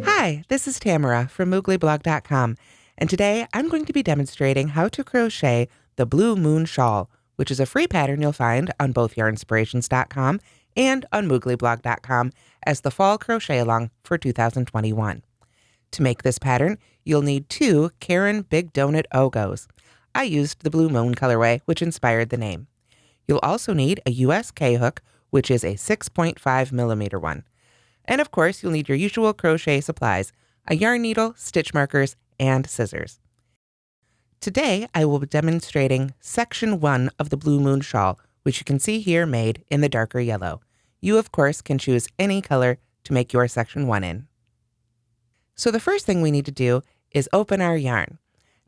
Hi, this is Tamara from mooglyblog.com, and today I'm going to be demonstrating how to crochet the Blue Moon Shawl, which is a free pattern you'll find on both yarnspirations.com and on mooglyblog.com as the Fall Crochet Along for 2021. To make this pattern, you'll need 2 Caron Big Donut Ogos. I used the Blue Moon colorway, which inspired the name. You'll also need a US K-hook, which is a 6.5 millimeter one. And of course, you'll need your usual crochet supplies, a yarn needle, stitch markers, and scissors. Today, I will be demonstrating section 1 of the Blue Moon Shawl, which you can see here made in the darker yellow. You, of course, can choose any color to make your section 1 in. So the first thing we need to do is open our yarn.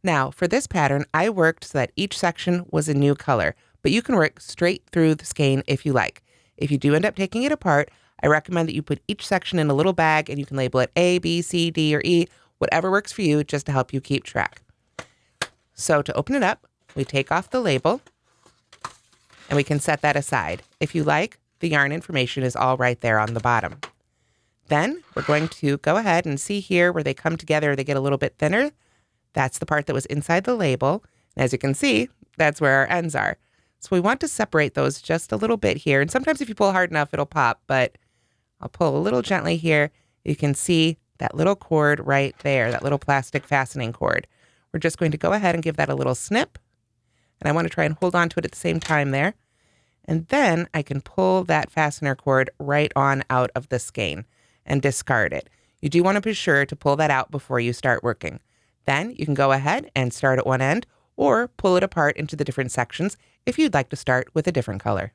Now, for this pattern, I worked so that each section was a new color, but you can work straight through the skein if you like. If you do end up taking it apart, I recommend that you put each section in a little bag and you can label it A, B, C, D, or E, whatever works for you, just to help you keep track. So to open it up, we take off the label and we can set that aside. If you like, the yarn information is all right there on the bottom. Then we're going to go ahead and see here where they come together, they get a little bit thinner. That's the part that was inside the label. And as you can see, that's where our ends are. So we want to separate those just a little bit here. And sometimes if you pull hard enough, it'll pop, but I'll pull a little gently here. You can see that little cord right there, that little plastic fastening cord. We're just going to go ahead and give that a little snip. And I want to try and hold on to it at the same time there. And then I can pull that fastener cord right on out of the skein and discard it. You do want to be sure to pull that out before you start working. Then you can go ahead and start at one end or pull it apart into the different sections if you'd like to start with a different color.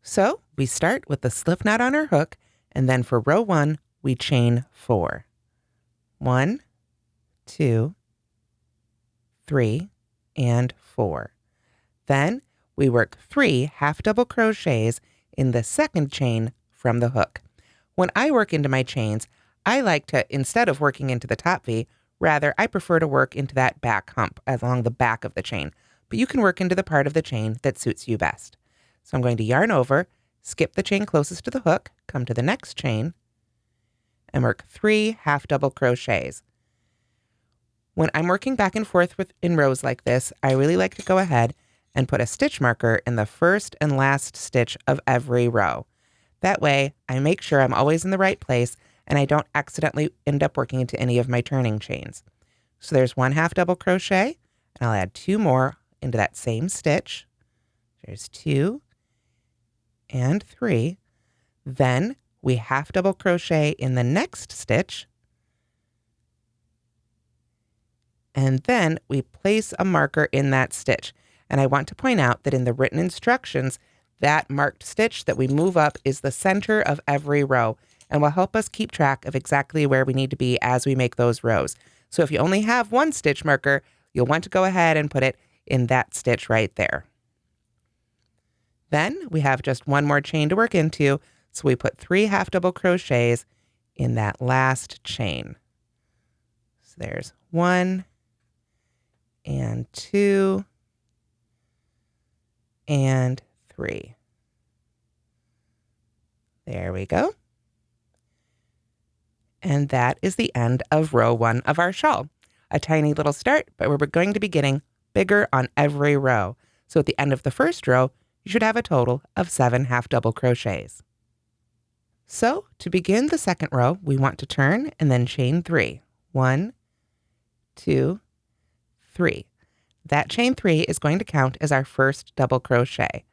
So we start with the slip knot on our hook, and then for row 1, we chain 4. 1, 2, 3, and 4. Then we work 3 half double crochets in the second chain from the hook. When I work into my chains, I like to, instead of working into the top V, rather I prefer to work into that back hump along the back of the chain, but you can work into the part of the chain that suits you best. So I'm going to yarn over, skip the chain closest to the hook, come to the next chain, and work 3 half double crochets. When I'm working back and forth in rows like this, I really like to go ahead and put a stitch marker in the first and last stitch of every row. That way, I make sure I'm always in the right place and I don't accidentally end up working into any of my turning chains. So there's 1 half double crochet, and I'll add 2 more into that same stitch. There's 2 and 3. Then we half double crochet in the next stitch, and then we place a marker in that stitch. And I want to point out that in the written instructions, that marked stitch that we move up is the center of every row and will help us keep track of exactly where we need to be as we make those rows. So if you only have 1 stitch marker, you'll want to go ahead and put it in that stitch right there. Then we have just 1 more chain to work into, so we put 3 half double crochets in that last chain. So there's 1 and 2 and 3. There we go. And that is the end of row 1 of our shawl. A tiny little start, but we're going to be getting bigger on every row. So at the end of the first row, you should have a total of 7 half double crochets. So to begin the second row, we want to turn and then chain 3. 1, 2, 3. That chain 3 is going to count as our first double crochet.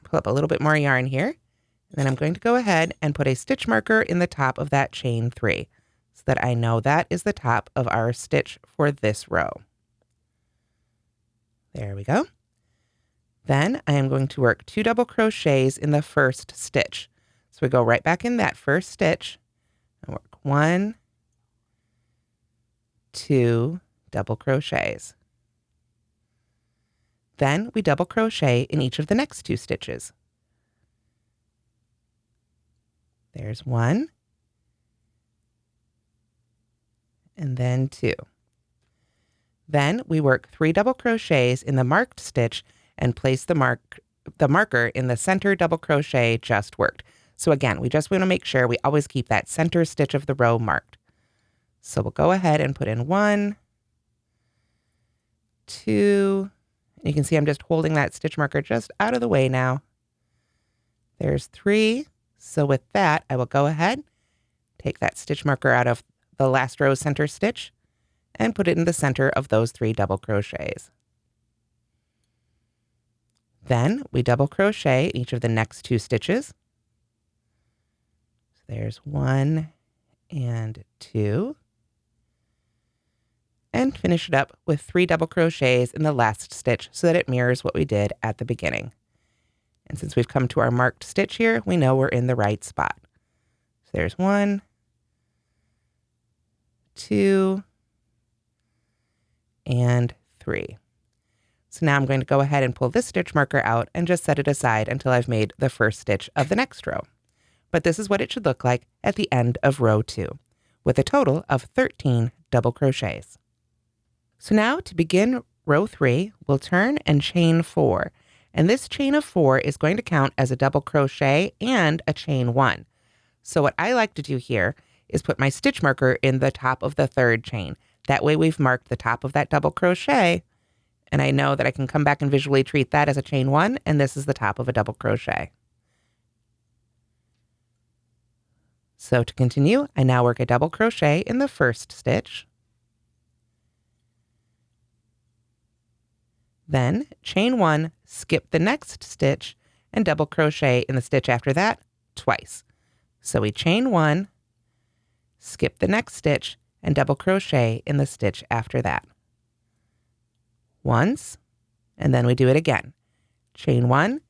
Pull up a little bit more yarn here, and then I'm going to go ahead and put a stitch marker in the top of that chain 3 so that I know that is the top of our stitch for this row. There we go. Then I am going to work 2 double crochets in the first stitch. So we go right back in that first stitch and work 1, 2 double crochets. Then we double crochet in each of the next 2 stitches. There's 1, and then 2. Then we work 3 double crochets in the marked stitch and place the the marker in the center double crochet just worked. So again, we just want to make sure we always keep that center stitch of the row marked. So we'll go ahead and put in 1, 2, you can see I'm just holding that stitch marker just out of the way now. There's 3. So with that, I will go ahead, take that stitch marker out of the last row's center stitch and put it in the center of those 3 double crochets. Then we double crochet each of the next 2 stitches. So there's 1 and 2. And finish it up with 3 double crochets in the last stitch so that it mirrors what we did at the beginning. And since we've come to our marked stitch here, we know we're in the right spot. So there's 1, 2, and 3. So now I'm going to go ahead and pull this stitch marker out and just set it aside until I've made the first stitch of the next row. But this is what it should look like at the end of row 2, with a total of 13 double crochets. So now to begin row 3, we'll turn and chain 4. And this chain of 4 is going to count as a double crochet and a chain 1. So what I like to do here is put my stitch marker in the top of the 3rd chain. That way we've marked the top of that double crochet, and I know that I can come back and visually treat that as a chain 1, and this is the top of a double crochet. So to continue, I now work a double crochet in the first stitch. Then chain 1, skip the next stitch, and double crochet in the stitch after that twice. So we chain 1, skip the next stitch, and double crochet in the stitch after that. Once, and then we do it again. Chain 1,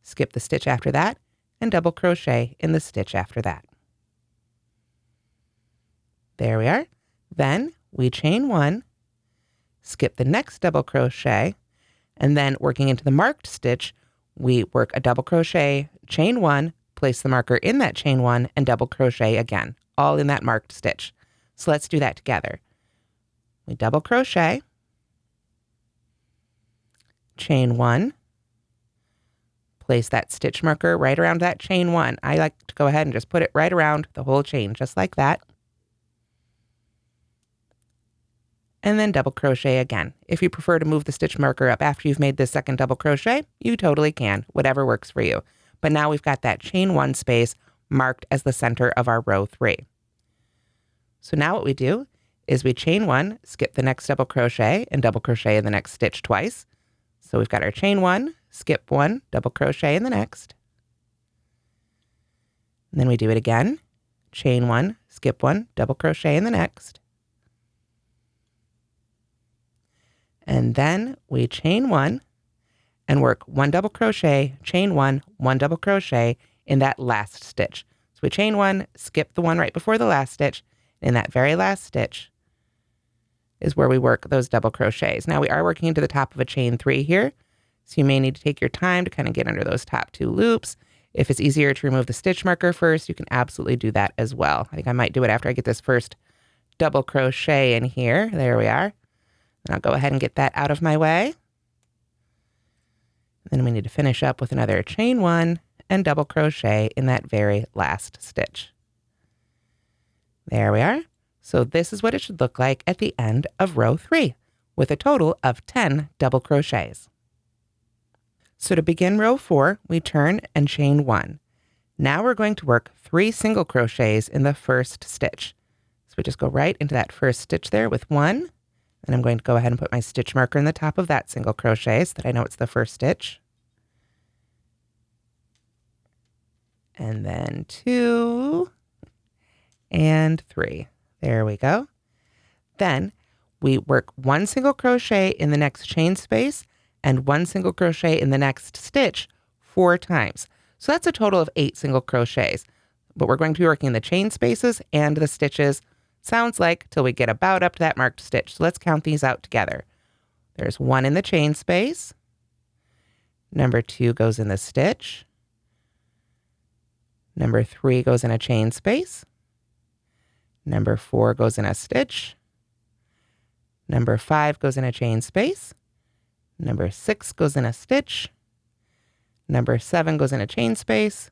skip the stitch after that, and double crochet in the stitch after that. There we are. Then we chain 1, skip the next double crochet, and then working into the marked stitch, we work a double crochet, chain 1, place the marker in that chain 1, and double crochet again, all in that marked stitch. So let's do that together. We double crochet, chain 1, place that stitch marker right around that chain 1. I like to go ahead and just put it right around the whole chain, just like that. And then double crochet again. If you prefer to move the stitch marker up after you've made this second double crochet, you totally can, whatever works for you. But now we've got that chain 1 space marked as the center of our row 3. So now what we do is we chain 1, skip the next double crochet, and double crochet in the next stitch twice. So we've got our chain 1, skip 1, double crochet in the next. And then we do it again. Chain 1, skip 1, double crochet in the next. And then we chain 1 and work 1 double crochet, chain 1, 1 double crochet in that last stitch. So we chain 1, skip the one right before the last stitch. In that very last stitch is where we work those double crochets. Now we are working into the top of a chain 3 here, so you may need to take your time to kind of get under those top 2 loops. If it's easier to remove the stitch marker first, you can absolutely do that as well. I think I might do it after I get this first double crochet in here. There we are. And I'll go ahead and get that out of my way. Then we need to finish up with another chain 1 and double crochet in that very last stitch. There we are. So this is what it should look like at the end of row 3, with a total of 10 double crochets. So to begin row 4, we turn and chain 1. Now we're going to work 3 single crochets in the first stitch. So we just go right into that first stitch there with 1. And I'm going to go ahead and put my stitch marker in the top of that single crochet so that I know it's the first stitch. And then 2 and 3. There we go. Then we work 1 single crochet in the next chain space and 1 single crochet in the next stitch 4 times. So that's a total of 8 single crochets. But we're going to be working the chain spaces and the stitches, sounds like, till we get about up to that marked stitch. So let's count these out together. There's 1 in the chain space. Number 2 goes in the stitch. Number 3 goes in a chain space. Number 4 goes in a stitch. Number 5 goes in a chain space. Number 6 goes in a stitch. Number 7 goes in a chain space,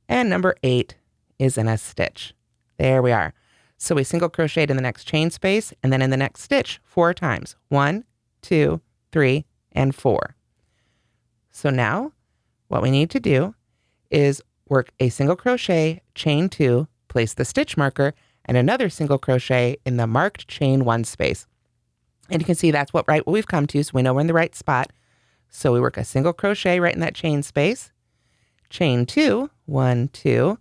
and number 8 is in a stitch. There we are. So we single crocheted in the next chain space, and then in the next stitch 4 times. 1, 2, 3, and 4. So now what we need to do is work a single crochet, chain 2, place the stitch marker, and another single crochet in the marked chain 1 space. And you can see that's what we've come to, so we know we're in the right spot. So we work a single crochet right in that chain space, chain 2, 1, 2,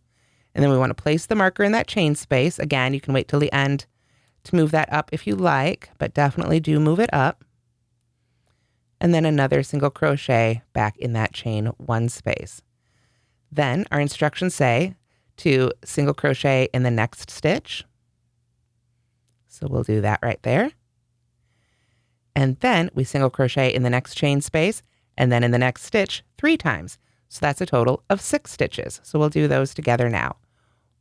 and then we want to place the marker in that chain space. Again, you can wait till the end to move that up if you like, but definitely do move it up. And then another single crochet back in that chain 1 space. Then our instructions say to single crochet in the next stitch. So we'll do that right there. And then we single crochet in the next chain space, and then in the next stitch 3 times. So that's a total of 6 stitches. So we'll do those together now.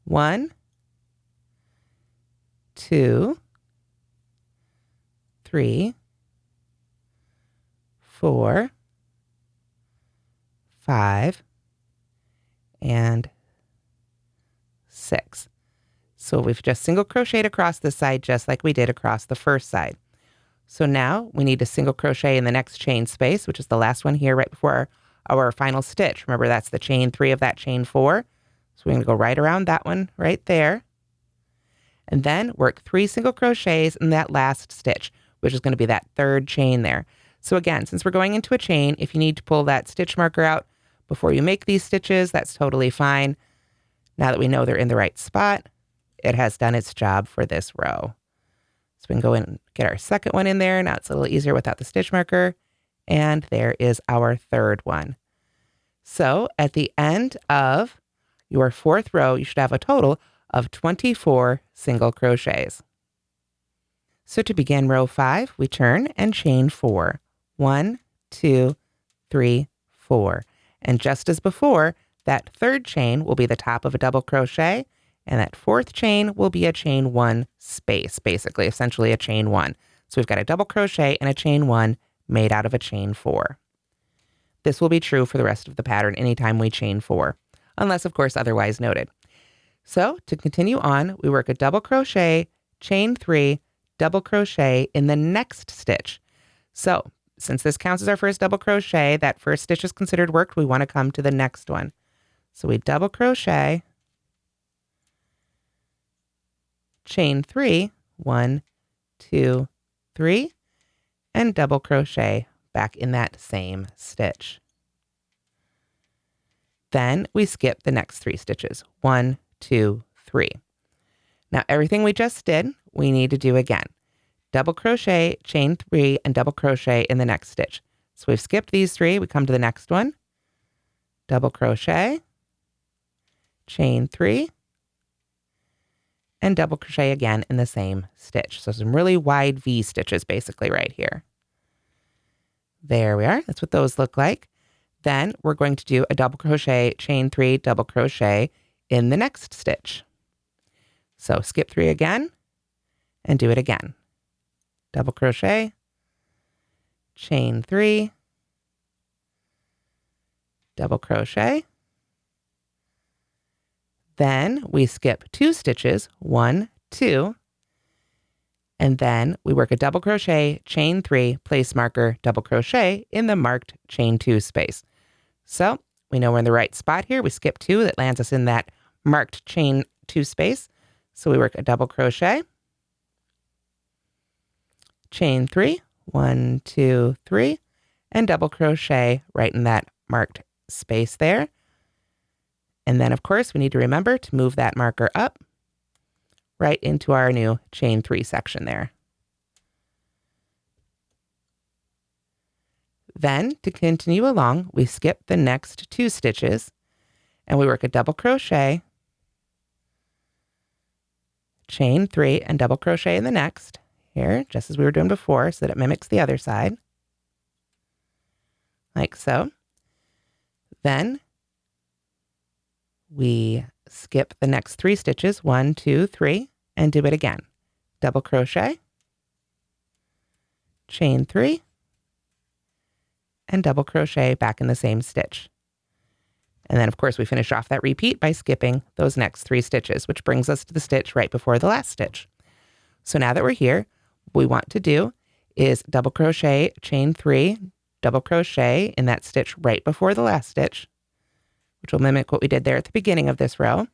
1, 2, 3, 4, 5, and 6. So we've just single crocheted across this side just like we did across the first side. So now we need to single crochet in the next chain space, which is the last one here right before our final stitch. Remember, that's the chain 3 of that chain 4. So we're going to go right around that one right there. And then work 3 single crochets in that last stitch, which is going to be that 3rd chain there. So again, since we're going into a chain, if you need to pull that stitch marker out before you make these stitches, that's totally fine. Now that we know they're in the right spot, it has done its job for this row. So we can go in and get our second one in there. Now it's a little easier without the stitch marker. And there is our 3rd one. So at the end of your 4th row, you should have a total of 24 single crochets. So to begin row 5, we turn and chain 4. 1, 2, 3, 4. And just as before, that 3rd chain will be the top of a double crochet, and that 4th chain will be a chain 1 space, basically, essentially a chain 1. So we've got a double crochet and a chain 1 made out of a chain 4. This will be true for the rest of the pattern anytime we chain 4, unless, of course, otherwise noted. So to continue on, we work a double crochet, chain 3, double crochet in the next stitch. So since this counts as our first double crochet, that first stitch is considered worked. We want to come to the next one. So we double crochet, chain 3, 1, 2, 3, and double crochet back in that same stitch. Then we skip the next 3 stitches. 1, 2, 3. Now everything we just did, we need to do again. Double crochet, chain 3, and double crochet in the next stitch. So we've skipped these 3, we come to the next one. Double crochet, chain 3, and double crochet again in the same stitch. So some really wide V stitches basically right here. There we are. That's what those look like. Then we're going to do a double crochet, chain 3, double crochet in the next stitch. So skip 3 again and do it again. Double crochet, chain 3, double crochet. Then we skip 2 stitches, 1, 2, and then we work a double crochet, chain 3, place marker, double crochet in the marked chain 2 space. So we know we're in the right spot here. We skip 2, that lands us in that marked chain 2 space. So we work a double crochet, chain 3, 1, 2, 3, and double crochet right in that marked space there. And then, of course, we need to remember to move that marker up right into our new chain 3 section there. Then, to continue along, we skip the next 2 stitches, and we work a double crochet, chain 3, and double crochet in the next, here, just as we were doing before, so that it mimics the other side, like so. Then we skip the next 3 stitches, 1, 2, 3, and do it again. Double crochet, chain 3, and double crochet back in the same stitch. And then, of course, we finish off that repeat by skipping those next 3 stitches, which brings us to the stitch right before the last stitch. So now that we're here, what we want to do is double crochet, chain 3, double crochet in that stitch right before the last stitch, which will mimic what we did there at the beginning of this row.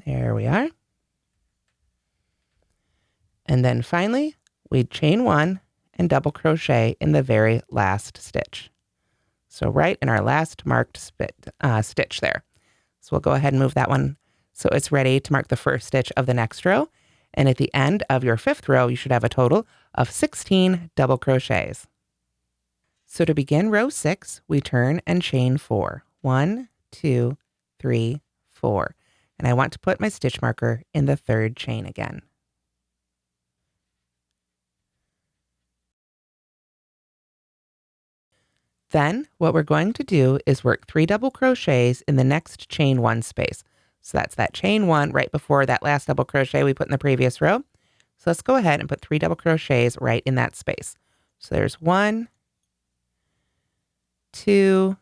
There we are. And then finally, we chain 1 and double crochet in the very last stitch. So right in our last marked stitch there. So we'll go ahead and move that one so it's ready to mark the first stitch of the next row. And at the end of your 5th row, you should have a total of 16 double crochets. So to begin row 6, we turn and chain 4. 1, 2, 3, 4. And I want to put my stitch marker in the 3rd chain again. Then what we're going to do is work 3 double crochets in the next chain 1 space. So that's that chain 1 right before that last double crochet we put in the previous row. So let's go ahead and put 3 double crochets right in that space. So there's 1, 2,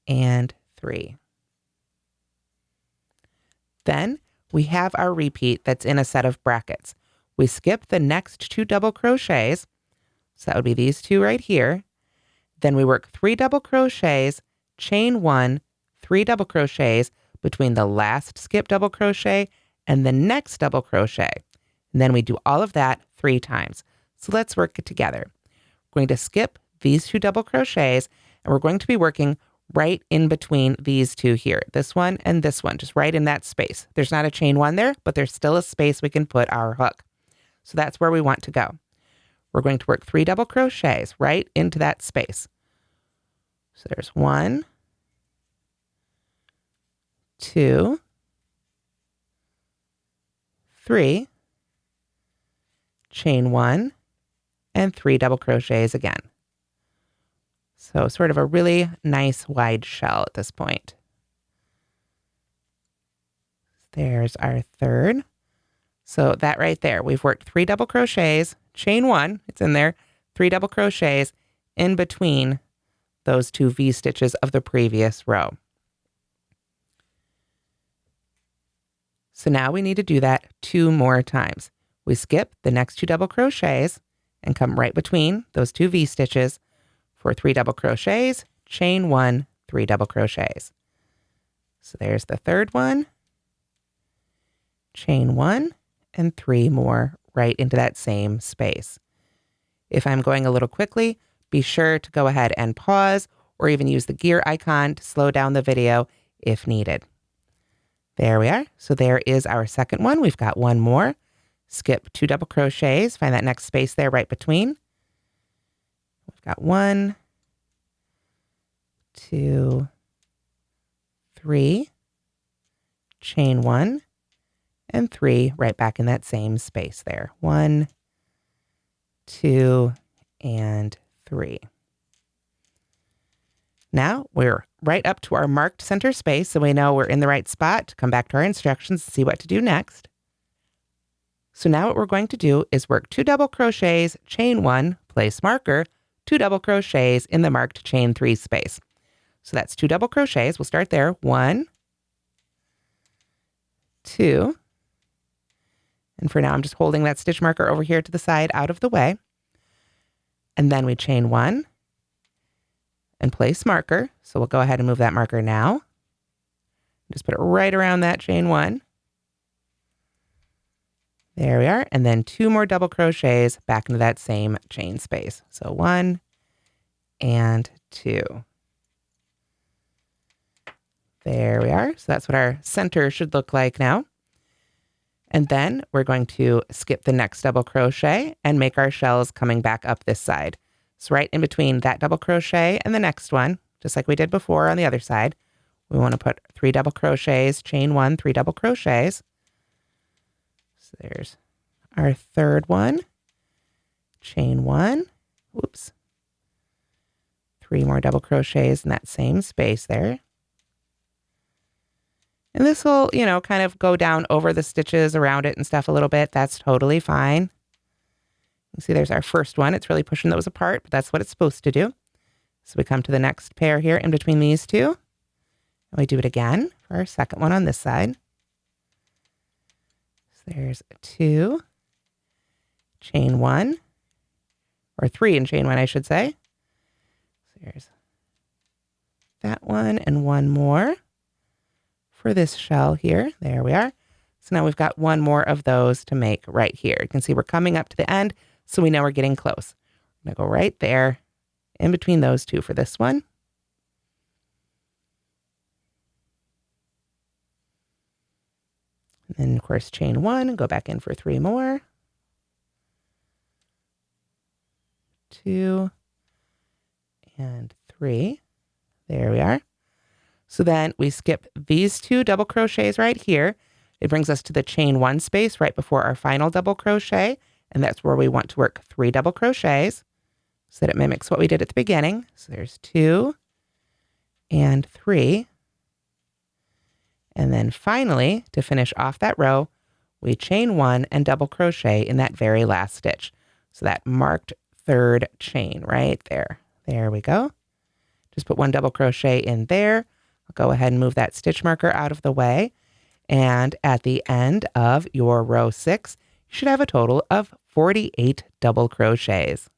and 3. Then we have our repeat that's in a set of brackets. We skip the next 2 double crochets. So that would be these 2 right here. Then we work 3 double crochets, chain 1, 3 double crochets between the last skip double crochet and the next double crochet. And then we do all of that 3 times. So let's work it together. We're going to skip these 2 double crochets, and we're going to be working right in between these 2 here, this one and this one, just right in that space. There's not a chain 1 there, but there's still a space we can put our hook. So that's where we want to go. We're going to work 3 double crochets right into that space. So there's 1, 2, 3, chain 1, and 3 double crochets again. So sort of a really nice wide shell at this point. There's our 3rd. So that right there, we've worked 3 double crochets, chain 1, it's in there, 3 double crochets in between those 2 V-stitches of the previous row. So now we need to do that 2 more times. We skip the next 2 double crochets and come right between those 2 V-stitches for 3 double crochets, chain 1, 3 double crochets. So there's the 3rd one, chain 1, and 3 more right into that same space. If I'm going a little quickly, be sure to go ahead and pause or even use the gear icon to slow down the video if needed. There we are. So there is our 2nd one. We've got 1 more. Skip 2 double crochets. Find that next space there right between. We've got 1, 2, 3, chain 1, and 3 right back in that same space there. 1, 2, and 3. Now we're right up to our marked center space, so we know we're in the right spot to come back to our instructions and see what to do next. So now what we're going to do is work 2 double crochets, chain 1, place marker, 2 double crochets in the marked chain 3 space. So that's 2 double crochets. We'll start there. 1, 2, and for now I'm just holding that stitch marker over here to the side out of the way. And then we chain 1 and place marker. So we'll go ahead and move that marker now. Just put it right around that chain 1. There we are. And then 2 more double crochets back into that same chain space. So 1 and 2. There we are. So that's what our center should look like now. And then we're going to skip the next double crochet and make our shells coming back up this side. So right in between that double crochet and the next one, just like we did before on the other side, we want to put 3 double crochets, chain 1, 3 double crochets. So there's our 3rd one, chain 1, whoops, 3 more double crochets in that same space there. And this will, kind of go down over the stitches around it and stuff a little bit. That's totally fine. You see there's our first one. It's really pushing those apart, but that's what it's supposed to do. So we come to the next pair here in between these two, and we do it again for our second one on this side. So there's 2, chain 1, or 3 and chain 1, I should say. So there's that one and one more for this shell here. There we are. So now we've got one more of those to make right here. You can see we're coming up to the end, so we know we're getting close. I'm going to go right there in between those two for this one. And then, of course, chain 1 and go back in for 3 more. 2 and 3. There we are. So then we skip these 2 double crochets right here. It brings us to the chain 1 space right before our final double crochet, and that's where we want to work 3 double crochets so that it mimics what we did at the beginning. So there's 2 and 3. And then finally, to finish off that row, we chain 1 and double crochet in that very last stitch. So that marked 3rd chain right there. There we go. Just put 1 double crochet in there. I'll go ahead and move that stitch marker out of the way. And at the end of your row 6, you should have a total of 48 double crochets.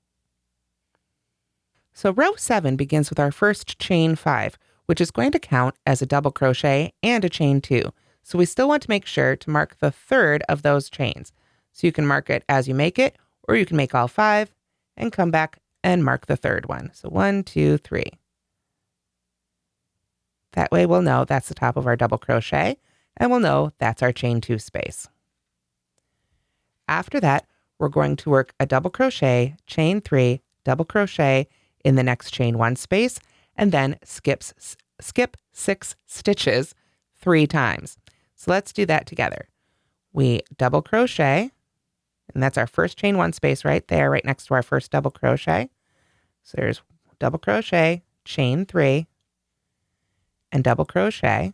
So row 7 begins with our first chain 5, which is going to count as a double crochet and a chain 2. So we still want to make sure to mark the 3rd of those chains. So you can mark it as you make it, or you can make all 5 and come back and mark the 3rd one. So 1, 2, 3. That way we'll know that's the top of our double crochet, and we'll know that's our chain 2 space. After that, we're going to work a double crochet, chain 3, double crochet in the next chain 1 space, and then skip 6 stitches 3 times. So let's do that together. We double crochet, and that's our first chain 1 space right there, right next to our first double crochet. So there's double crochet, chain 3, and double crochet.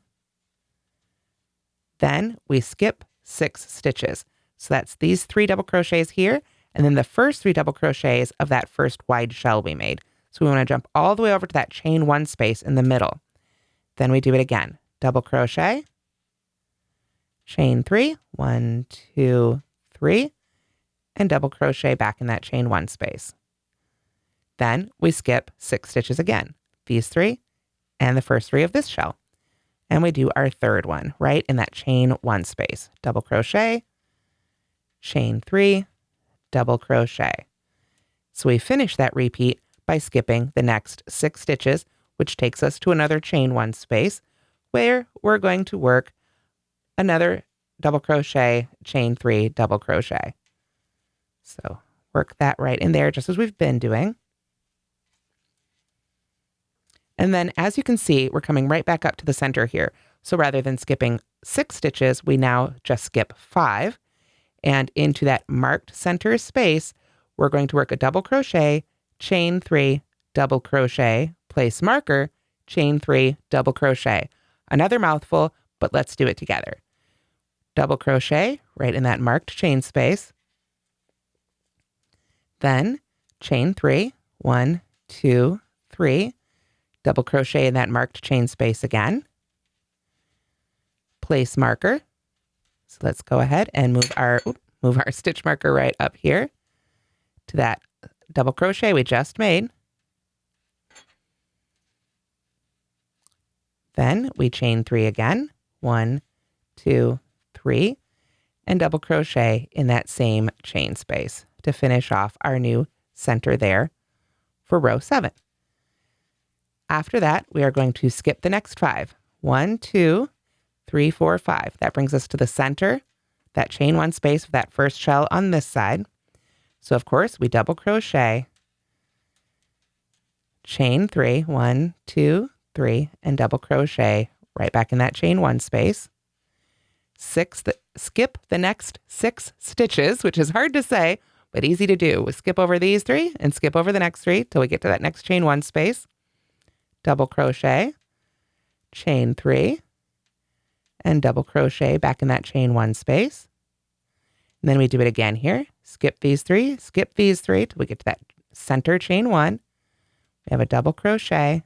Then we skip 6 stitches. So that's these 3 double crochets here, and then the first 3 double crochets of that first wide shell we made. So we want to jump all the way over to that chain 1 space in the middle. Then we do it again. Double crochet, chain 3, 1, 2, 3, and double crochet back in that chain 1 space. Then we skip 6 stitches again, these 3 and the first 3 of this shell. And we do our 3rd one right in that chain 1 space. Double crochet, chain 3, double crochet. So we finish that repeat by skipping the next 6 stitches, which takes us to another chain 1 space where we're going to work another double crochet, chain 3, double crochet. So work that right in there just as we've been doing. And then as you can see, we're coming right back up to the center here. So rather than skipping 6 stitches, we now just skip 5. And into that marked center space, we're going to work a double crochet, chain 3, double crochet, place marker, chain 3, double crochet. Another mouthful, but let's do it together. Double crochet right in that marked chain space. Then chain 3, 1, 2, 3, double crochet in that marked chain space again. Place marker. So let's go ahead and move our stitch marker right up here to that double crochet we just made. Then we chain 3 again, 1, 2, 3, and double crochet in that same chain space to finish off our new center there for row 7. After that, we are going to skip the next 5. 1, 2, 3, 4, 5. That brings us to the center, that chain 1 space with that first shell on this side. So of course, we double crochet, chain 3, 1, 2, 3, and double crochet right back in that chain 1 space. Skip the next 6 stitches, which is hard to say, but easy to do. We skip over these 3 and skip over the next 3 till we get to that next chain 1 space. Double crochet, chain 3, and double crochet back in that chain 1 space. And then we do it again here. Skip these 3 till we get to that center chain 1. We have a double crochet,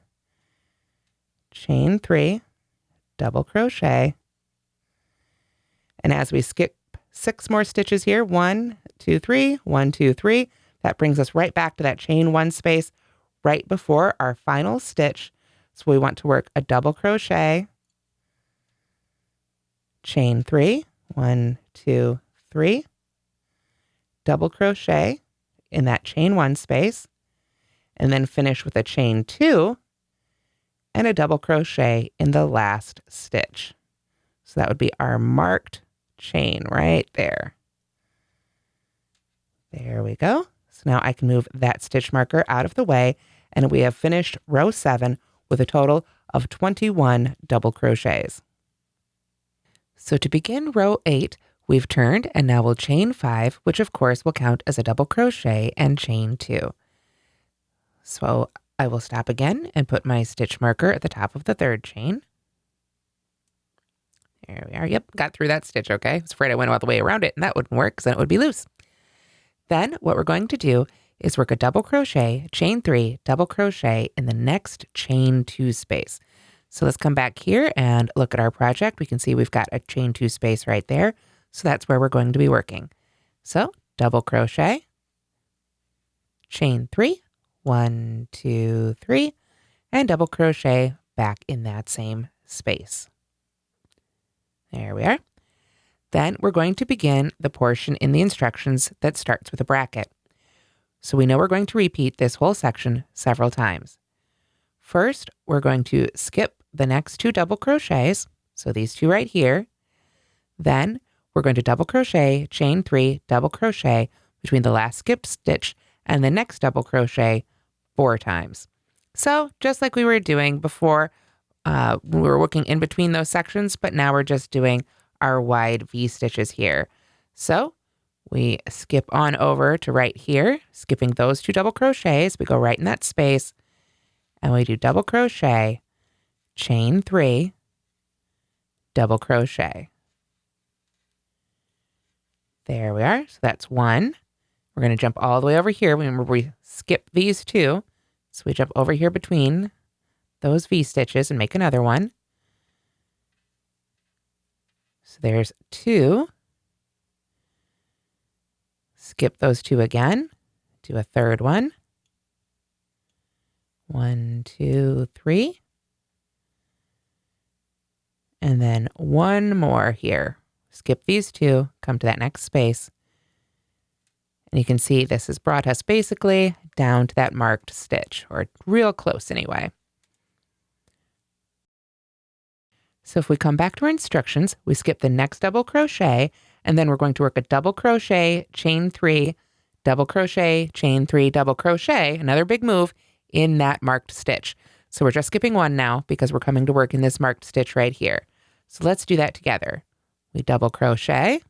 chain 3, double crochet, and as we skip 6 more stitches here, 1, 2, 3, 1, 2, 3, that brings us right back to that chain 1 space right before our final stitch. So we want to work a double crochet, chain 3, 1, 2, 3, double crochet in that chain 1 space, and then finish with a chain 2 and a double crochet in the last stitch. So that would be our marked chain right there. There we go. So now I can move that stitch marker out of the way, and we have finished row 7 with a total of 21 double crochets. So to begin row 8, we've turned and now we'll chain 5, which of course will count as a double crochet, and chain 2. So I will stop again and put my stitch marker at the top of the 3rd chain. There we are. Yep, got through that stitch okay. I was afraid I went all the way around it and that wouldn't work because then it would be loose. Then what we're going to do is work a double crochet, chain 3, double crochet in the next chain 2 space. So let's come back here and look at our project. We can see we've got a chain 2 space right there. So that's where we're going to be working. So double crochet, chain 3, 1, 2, 3, and double crochet back in that same space. There we are. Then we're going to begin the portion in the instructions that starts with a bracket. So we know we're going to repeat this whole section several times. First, we're going to skip the next 2 double crochets, so these 2 right here. Then we're going to double crochet, chain 3, double crochet between the last skip stitch and the next double crochet 4 times. So just like we were doing before, we were working in between those sections, but now we're just doing our wide V stitches here. So we skip on over to right here, skipping those 2 double crochets. We go right in that space and we do double crochet, chain 3, double crochet. There we are. So that's 1. We're going to jump all the way over here. Remember, we skip these 2. So we jump over here between those V stitches and make another one. So there's 2. Skip those 2 again. Do a 3rd one. 1, 2, 3. And then 1 more here. Skip these 2, come to that next space. And you can see this has brought us basically down to that marked stitch, or real close anyway. So if we come back to our instructions, we skip the next double crochet, and then we're going to work a double crochet, chain 3, double crochet, chain 3, double crochet, another big move in that marked stitch. So we're just skipping 1 now because we're coming to work in this marked stitch right here. So let's do that together. We double crochet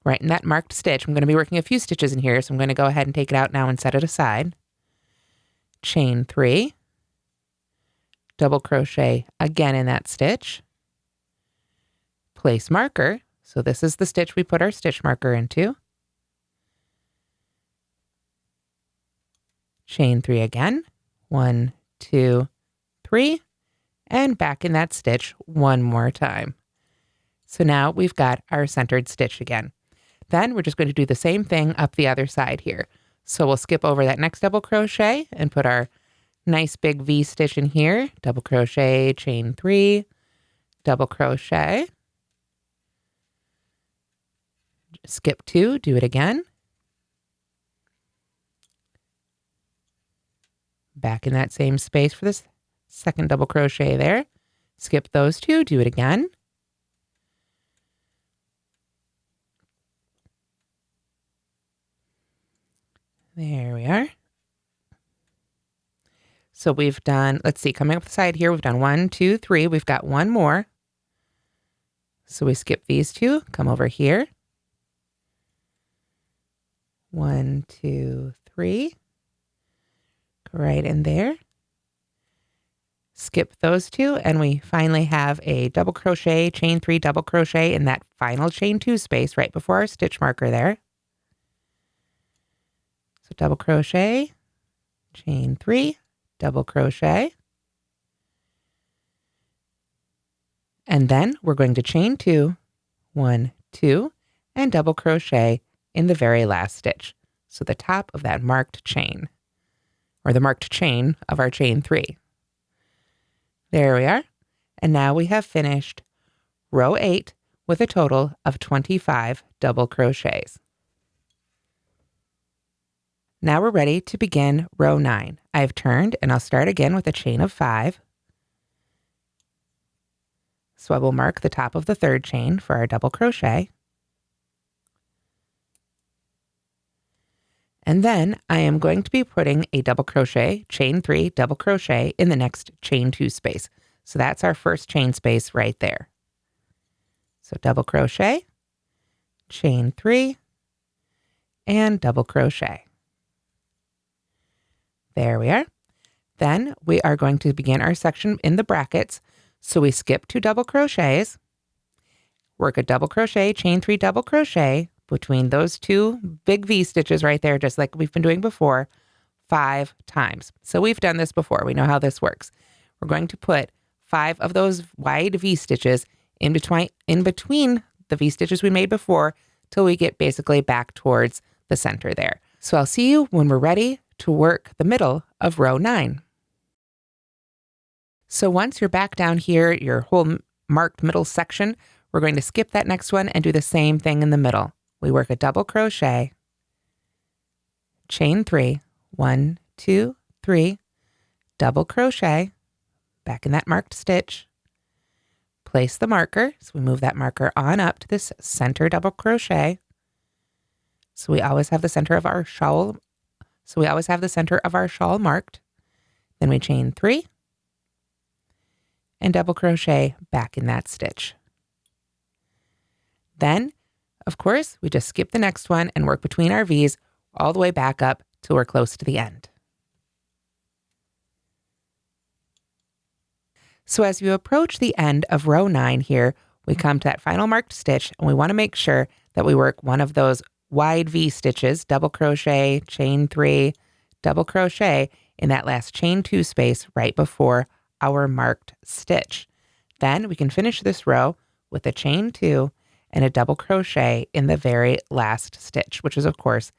right in that marked stitch. I'm going to be working a few stitches in here, so I'm going to go ahead and take it out now and set it aside. Chain 3, double crochet again in that stitch, place marker. So this is the stitch we put our stitch marker into. Chain 3 again, 1, 2, 3, and back in that stitch 1 more time. So now we've got our centered stitch again. Then we're just going to do the same thing up the other side here. So we'll skip over that next double crochet and put our nice big V stitch in here, double crochet, chain 3, double crochet, skip 2, do it again, back in that same space for this second double crochet there, skip those 2, do it again, there we are. So we've done, let's see, coming up the side here, we've done 1, 2, 3. We've got 1 more. So we skip these 2, come over here. 1, 2, 3. Go right in there. Skip those 2, and we finally have a double crochet, chain 3, double crochet in that final chain 2 space right before our stitch marker there. So double crochet, chain 3, double crochet, and then we're going to chain 2, 1, 2, and double crochet in the very last stitch. So the top of that marked chain, or the marked chain of our chain 3. There we are. And now we have finished row 8 with a total of 25 double crochets. Now we're ready to begin row 9. I've turned and I'll start again with a chain of 5. So I will mark the top of the third chain for our double crochet. And then I am going to be putting a double crochet, chain 3, double crochet in the next chain 2 space. So that's our first chain space right there. So double crochet, chain 3, and double crochet. There we are. Then we are going to begin our section in the brackets. So we skip 2 double crochets, work a double crochet, chain 3 double crochet between those 2 big V stitches right there, just like we've been doing before, 5 times. So we've done this before. We know how this works. We're going to put 5 of those wide V stitches in between the V stitches we made before till we get basically back towards the center there. So I'll see you when we're ready to work the middle of row 9. So once you're back down here, your whole marked middle section, we're going to skip that next one and do the same thing in the middle. We work a double crochet, chain 3, 1, 2, 3, double crochet, back in that marked stitch, place the marker, so we move that marker on up to this center double crochet. So we always have the center of our shawl. Marked. Then we chain 3 and double crochet back in that stitch. Then, of course, we just skip the next one and work between our V's all the way back up till we're close to the end. So as you approach the end of row 9 here, we come to that final marked stitch, and we want to make sure that we work one of those wide V stitches, double crochet, chain 3, double crochet in that last chain 2 space right before our marked stitch. Then we can finish this row with a chain 2 and a double crochet in the very last stitch, which is of course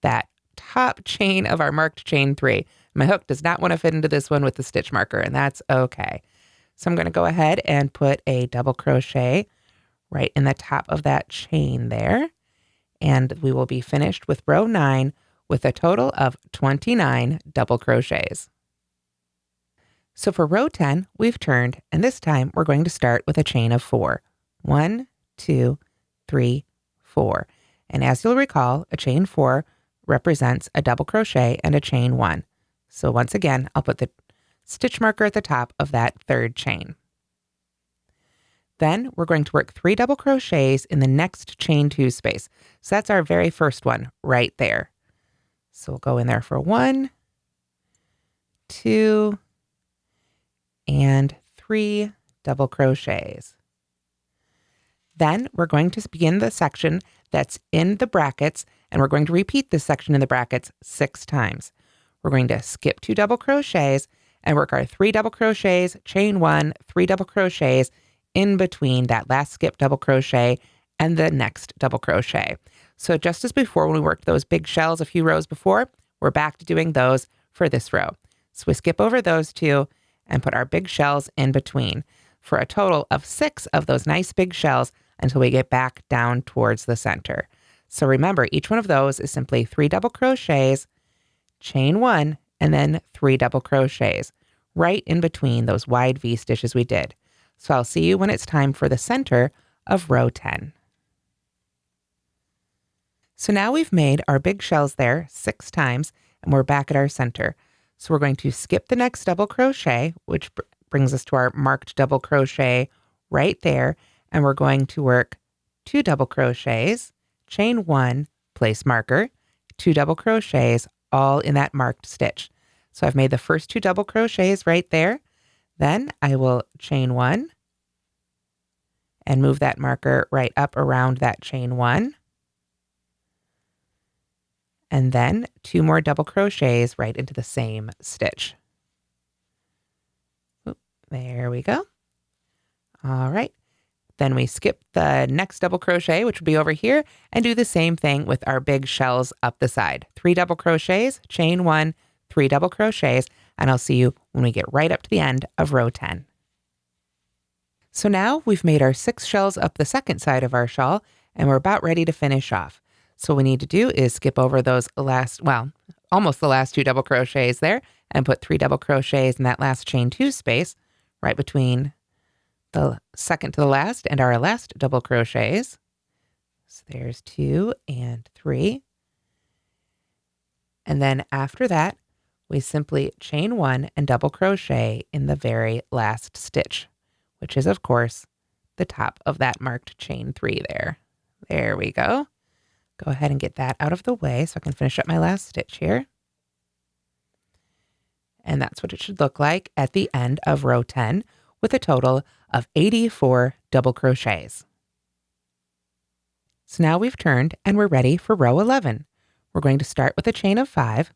that top chain of our marked chain 3. My hook does not want to fit into this one with the stitch marker, and that's okay. So I'm going to go ahead and put a double crochet right in the top of that chain there, and we will be finished with row 9 with a total of 29 double crochets. So for row 10, we've turned, and this time we're going to start with a chain of 4. 1, 2, 3, 4. And as you'll recall, a chain 4 represents a double crochet and a chain 1. So once again, I'll put the stitch marker at the top of that third chain. Then we're going to work 3 double crochets in the next chain 2 space. So that's our very first one right there. So we'll go in there for 1, 2, and 3 double crochets. Then we're going to begin the section that's in the brackets, and we're going to repeat this section in the brackets 6 times. We're going to skip 2 double crochets and work our 3 double crochets, chain 1, 3 double crochets in between that last skip double crochet and the next double crochet. So just as before when we worked those big shells a few rows before, we're back to doing those for this row. So we skip over those 2 and put our big shells in between for a total of 6 of those nice big shells until we get back down towards the center. So remember, each one of those is simply 3 double crochets, chain 1, and then 3 double crochets right in between those wide V stitches we did. So I'll see you when it's time for the center of row 10. So now we've made our big shells there 6 times, and we're back at our center. So we're going to skip the next double crochet, which brings us to our marked double crochet right there, and we're going to work 2 double crochets, chain 1, place marker, 2 double crochets, all in that marked stitch. So I've made the first 2 double crochets right there. Then I will chain 1 and move that marker right up around that chain 1. and then 2 more double crochets right into the same stitch. Oop, there we go. All right. Then we skip the next double crochet, which would be over here, and do the same thing with our big shells up the side. 3 double crochets, chain 1, 3 double crochets, and I'll see you when we get right up to the end of row 10. So now we've made our 6 shells up the second side of our shawl, and we're about ready to finish off. So what we need to do is skip over those almost the last 2 double crochets there, and put 3 double crochets in that last chain 2 space right between the second to the last and our last double crochets. So there's 2 and 3. And then after that, we simply chain 1 and double crochet in the very last stitch, which is, of course, the top of that marked chain 3 there. There we go. Go ahead and get that out of the way so I can finish up my last stitch here. And that's what it should look like at the end of row 10, with a total of 84 double crochets. So now we've turned and we're ready for row 11. We're going to start with a chain of 5,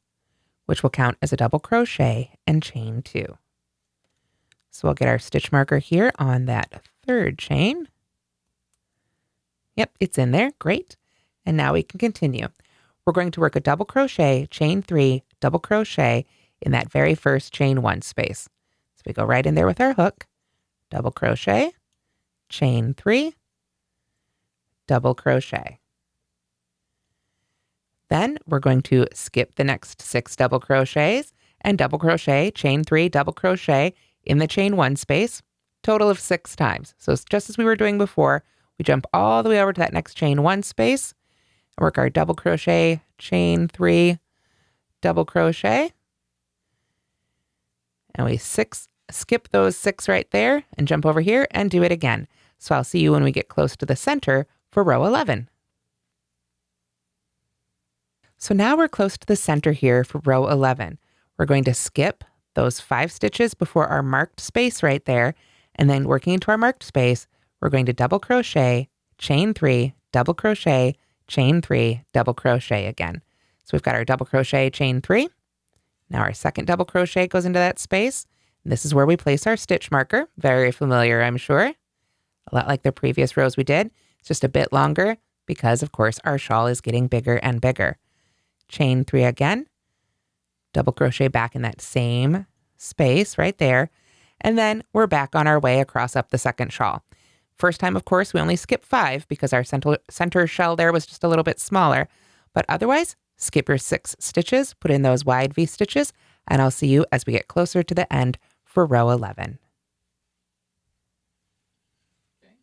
which will count as a double crochet and chain 2. So we'll get our stitch marker here on that 3rd chain. Yep, it's in there. Great. And now we can continue. We're going to work a double crochet, chain 3, double crochet in that very first chain 1 space. So we go right in there with our hook, double crochet, chain 3, double crochet. Then we're going to skip the next 6 double crochets and double crochet, chain 3, double crochet in the chain 1 space, total of 6 times. So it's just as we were doing before, we jump all the way over to that next chain 1 space, and work our double crochet, chain 3, double crochet, and we skip those 6 right there and jump over here and do it again. So I'll see you when we get close to the center for row 11. So now we're close to the center here for row 11. We're going to skip those 5 stitches before our marked space right there, and then working into our marked space, we're going to double crochet, chain 3, double crochet, chain 3, double crochet again. So we've got our double crochet, chain 3. Now our second double crochet goes into that space. This is where we place our stitch marker. Very familiar, I'm sure. A lot like the previous rows we did. It's just a bit longer because, of course, our shawl is getting bigger and bigger. Chain 3 again. Double crochet back in that same space right there. And then we're back on our way across up the second shawl. First time, of course, we only skipped 5 because our center shell there was just a little bit smaller. But otherwise, skip your 6 stitches, put in those wide V stitches, and I'll see you as we get closer to the end for row 11.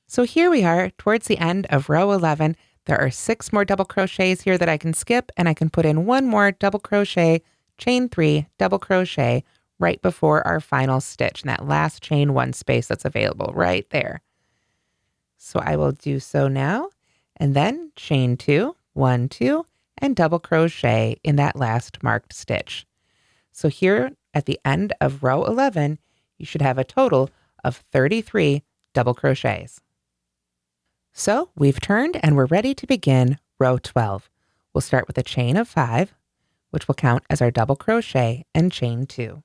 So here we are towards the end of row 11. There are 6 more double crochets here that I can skip, and I can put in 1 more double crochet, chain 3, double crochet right before our final stitch in that last chain 1 space that's available right there. So I will do so now, and then chain 2, 1, 2, and double crochet in that last marked stitch. So here at the end of row 11, you should have a total of 33 double crochets. So we've turned and we're ready to begin row 12. We'll start with a chain of 5, which will count as our double crochet and chain 2.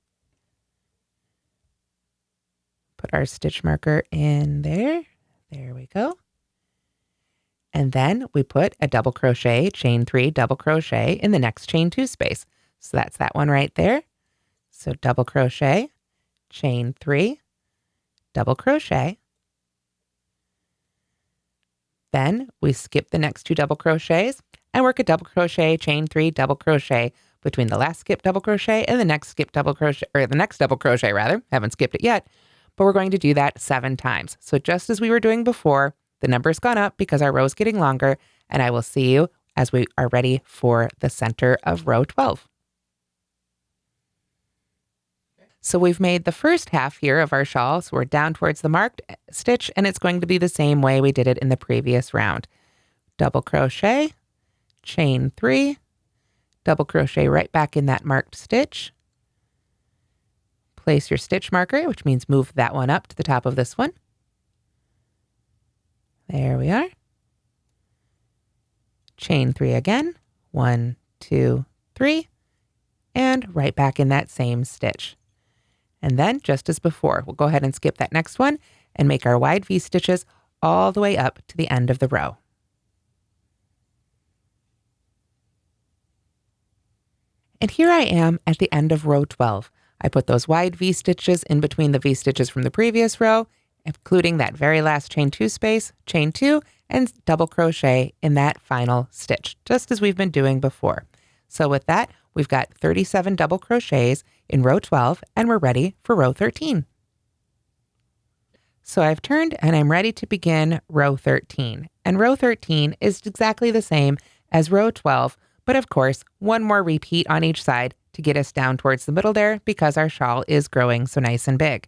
Put our stitch marker in there. There we go. And then we put a double crochet, chain 3, double crochet in the next chain 2 space. So that's that one right there. So double crochet, chain 3, double crochet. Then we skip the next 2 double crochets and work a double crochet, chain 3, double crochet between the last skip double crochet and the next skip double crochet, or the next double crochet rather. Haven't skipped it yet, but we're going to do that 7 times. So just as we were doing before, the number's gone up because our row is getting longer, and I will see you as we are ready for the center of row 12. So we've made the first half here of our shawl, so we're down towards the marked stitch, and it's going to be the same way we did it in the previous round. Double crochet, chain 3, double crochet right back in that marked stitch. Place your stitch marker, which means move that one up to the top of this one. There we are. Chain 3 again. 1, 2, 3, and right back in that same stitch. And then, just as before, we'll go ahead and skip that next one and make our wide V stitches all the way up to the end of the row. And here I am at the end of row 12. I put those wide V stitches in between the V stitches from the previous row, including that very last chain 2 space, chain 2, and double crochet in that final stitch, just as we've been doing before. So with that, we've got 37 double crochets in row 12, and we're ready for row 13. So I've turned and I'm ready to begin row 13. And row 13 is exactly the same as row 12, but of course, one more repeat on each side to get us down towards the middle there because our shawl is growing so nice and big.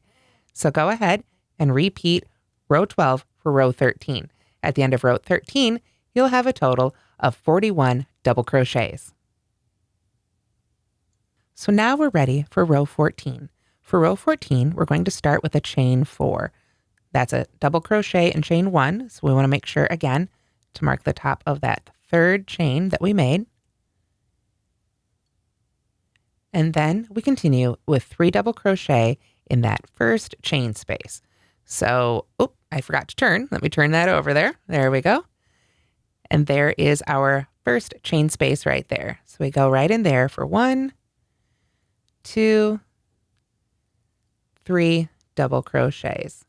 So go ahead and repeat row 12 for row 13. At the end of row 13, you'll have a total of 41 double crochets. So now we're ready for row 14. For row 14, we're going to start with a chain 4. That's a double crochet and chain 1. So we want to make sure, again, to mark the top of that third chain that we made. And then we continue with 3 double crochet in that first chain space. So, I forgot to turn. Let me turn that over there. There we go. And there is our first chain space right there. So we go right in there for 1, 2, 3 double crochets.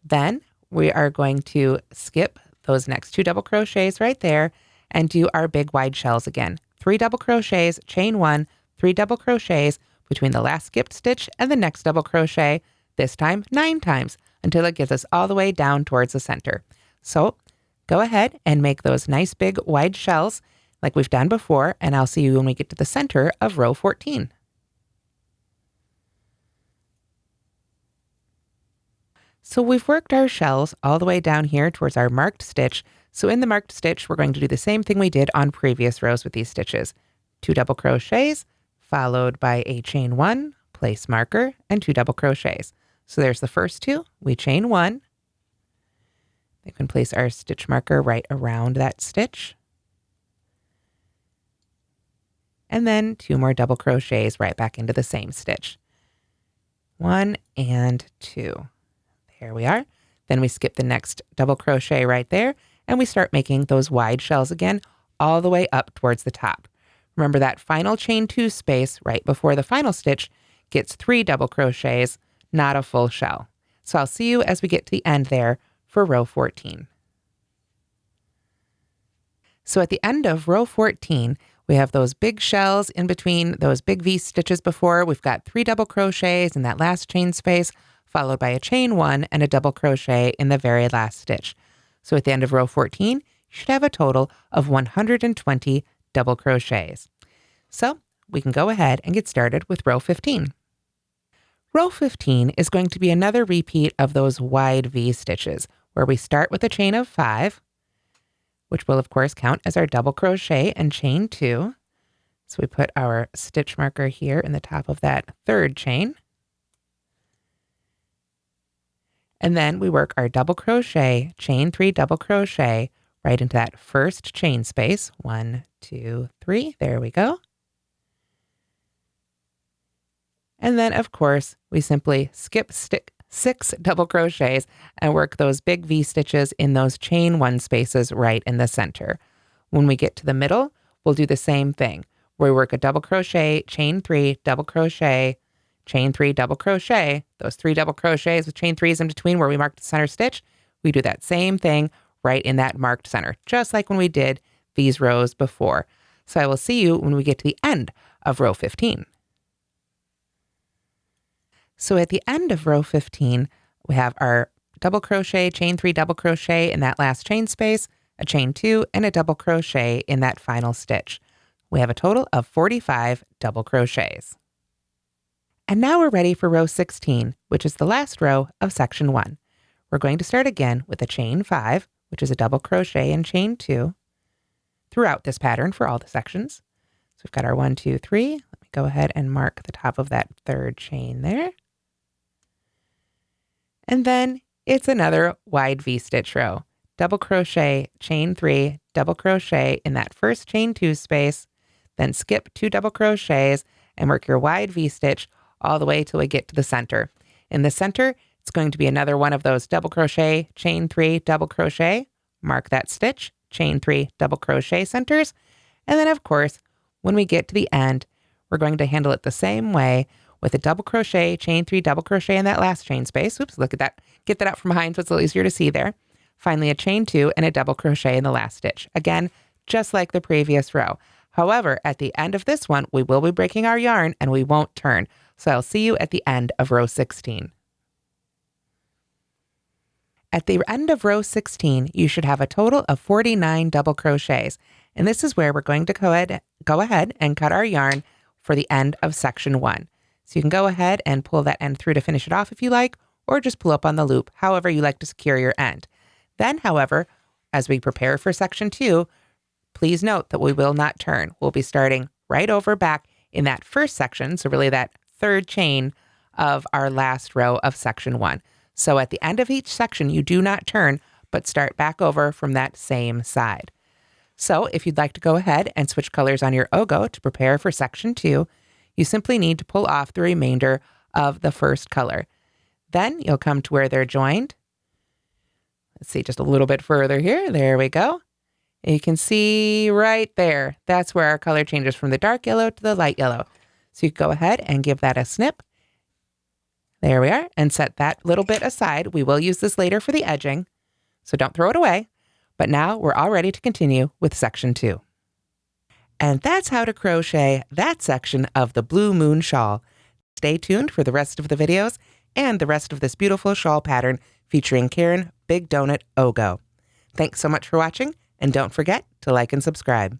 Then we are going to skip those next 2 double crochets right there and do our big wide shells again. 3 double crochets, chain 1, 3 double crochets between the last skipped stitch and the next double crochet, this time 9 times until it gets us all the way down towards the center. So go ahead and make those nice big wide shells like we've done before, and I'll see you when we get to the center of row 14. So we've worked our shells all the way down here towards our marked stitch. So in the marked stitch, we're going to do the same thing we did on previous rows with these stitches. 2 double crochets, followed by a chain 1, place marker, and 2 double crochets. So there's the first 2. We chain 1. We can place our stitch marker right around that stitch. And then 2 more double crochets right back into the same stitch. 1 and 2. There we are. Then we skip the next double crochet right there, and we start making those wide shells again all the way up towards the top. Remember that final chain 2 space right before the final stitch gets 3 double crochets, not a full shell. So I'll see you as we get to the end there for row 14. So at the end of row 14, we have those big shells in between those big V stitches before. We've got 3 double crochets in that last chain space, followed by a chain 1 and a double crochet in the very last stitch. So at the end of row 14, you should have a total of 120 double crochets. So we can go ahead and get started with row 15. Row 15 is going to be another repeat of those wide V stitches, where we start with a chain of 5, which will of course count as our double crochet and chain 2. So we put our stitch marker here in the top of that third chain. And then we work our double crochet, chain 3 double crochet right into that first chain space. 1, 2, 3. There we go. And then, of course, we simply skip 6 double crochets and work those big V stitches in those chain 1 spaces right in the center. When we get to the middle, we'll do the same thing. We work a double crochet, chain 3, double crochet, chain 3, double crochet, those 3 double crochets with chain 3s in between where we marked the center stitch. We do that same thing right in that marked center, just like when we did these rows before. So I will see you when we get to the end of row 15. So at the end of row 15, we have our double crochet, chain 3 double crochet in that last chain space, a chain 2, and a double crochet in that final stitch. We have a total of 45 double crochets. And now we're ready for row 16, which is the last row of section 1. We're going to start again with a chain 5, which is a double crochet and chain 2 throughout this pattern for all the sections. So we've got our 1, 2, 3. Let me go ahead and mark the top of that third chain there. And then it's another wide V-stitch row. Double crochet, chain 3, double crochet in that first chain 2 space, then skip 2 double crochets and work your wide V-stitch all the way till we get to the center. In the center, it's going to be another one of those double crochet, chain 3, double crochet, mark that stitch, chain 3, double crochet centers, and then of course, when we get to the end, we're going to handle it the same way with a double crochet, chain 3, double crochet in that last chain space. Oops, look at that. Get that out from behind so it's a little easier to see there. Finally, a chain 2 and a double crochet in the last stitch. Again, just like the previous row. However, at the end of this one, we will be breaking our yarn and we won't turn. So I'll see you at the end of row 16. At the end of row 16, you should have a total of 49 double crochets. And this is where we're going to go ahead and cut our yarn for the end of section 1. So you can go ahead and pull that end through to finish it off if you like, or just pull up on the loop, however you like to secure your end. Then, however, as we prepare for section 2, please note that we will not turn. We'll be starting right over back in that first section, so really that third chain of our last row of section 1. So at the end of each section, you do not turn, but start back over from that same side. So if you'd like to go ahead and switch colors on your Ogo to prepare for section 2, you simply need to pull off the remainder of the first color. Then you'll come to where they're joined. Let's see just a little bit further here. There we go. And you can see right there, that's where our color changes from the dark yellow to the light yellow. So you go ahead and give that a snip. There we are, and set that little bit aside. We will use this later for the edging, so don't throw it away. But now we're all ready to continue with section 2. And that's how to crochet that section of the Blue Moon Shawl. Stay tuned for the rest of the videos and the rest of this beautiful shawl pattern featuring Caron Big Donut Ogo. Thanks so much for watching, and don't forget to like and subscribe.